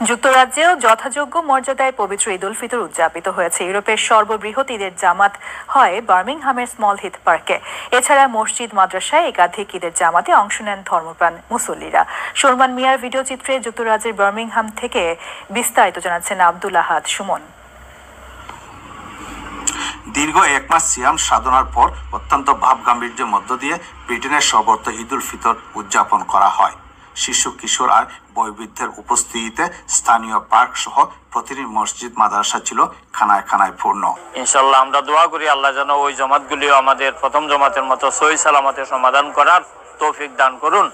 যুক্তরাজ্যেও যথাযোগ্য মর্যাদায় পবিত্র ঈদ উল ফিতর উদযাপিত হয়েছে। ইউরোপের সর্ববৃহৎ ঈদের জামাত হয় বার্মিংহামের স্মল হিথ পার্কে। এছাড়া মসজিদ, মাদ্রাসায় একাধিক ঈদের জামাতে অংশ নেন ধর্মপ্রাণ মুসল্লিরা। সুরমান মিয়ার ভিডিও চিত্রে যুক্তরাজ্যের বার্মিংহাম থেকে বিস্তারিত জানাচ্ছেন আব্দুল আহাদ সুমন। দীর্ঘ 1 মাস সিয়াম সাধনার পর অত্যন্ত ভাব গাম্ভীর্যের মধ্য দিয়ে ব্রিটেনের সর্বত্র ঈদ উল ফিতর উদযাপন করা হয়। শিশু, কিশোর আর বয়োবৃদ্ধের উপস্থিতিতে স্থানীয় পার্ক সহ প্রতিটি মসজিদ, মাদ্রাসা ছিল খানায় খানায় পূর্ণ। ইনশাল্লাহ আমরা দোয়া করি আল্লাহ যেন ওই জমাতগুলিও আমাদের প্রথম জমাতের মতো সহি সালামতে সমাধান করার তৌফিক দান করুন,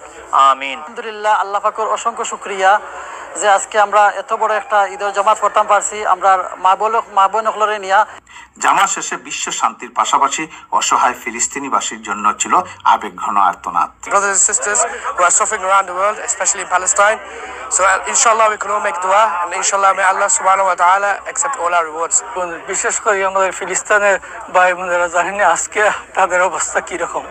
আমিন। আলহামদুলিল্লাহ, আল্লাহ পাকের অসংখ্য শুকরিয়া যে আজকে আমরা এত বড় একটা ঈদের জামাত করতে পারছি। আমরা মা বোনগুলোরে নিয়া জামাত শেষে বিশ্ব শান্তির পাশাপাশি অসহায় ফিলিস্তিনিবাসীর জন্য ছিল আবেগঘন আর্তনাদ। Brothers and sisters who are suffering around the world, especially in Palestine. So inshallah we can all make dua, and inshallah may Allah subhanahu wa ta'ala accept all our rewards. বিশেষ করে আমাদের ফিলিস্তিনের ভাই বোনেরা জানেন আজকে তাদের অবস্থা কি রকম।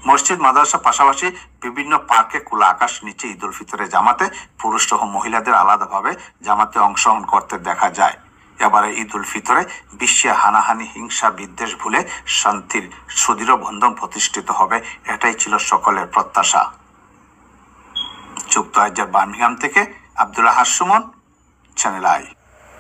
মসজিদ, মাদ্রাসা পাশাপাশি বিভিন্ন পার্কে খোলা আকাশ নিচে ঈদ উল ফিতরের জামাতে পুরুষ সহ মহিলাদের আলাদাভাবে জামাতে অংশগ্রহণ করতে দেখা যায়। এবারে ঈদ উল ফিতরে বিশ্বে হানাহানি, হিংসা, বিদ্বেষ ভুলে শান্তির সুদৃঢ় বন্ধন প্রতিষ্ঠিত হবে, এটাই ছিল সকলের প্রত্যাশা। যুক্তরাজ্যের বার্মিংহাম থেকে আব্দুল আহাদ সুমন, চ্যানেল আই।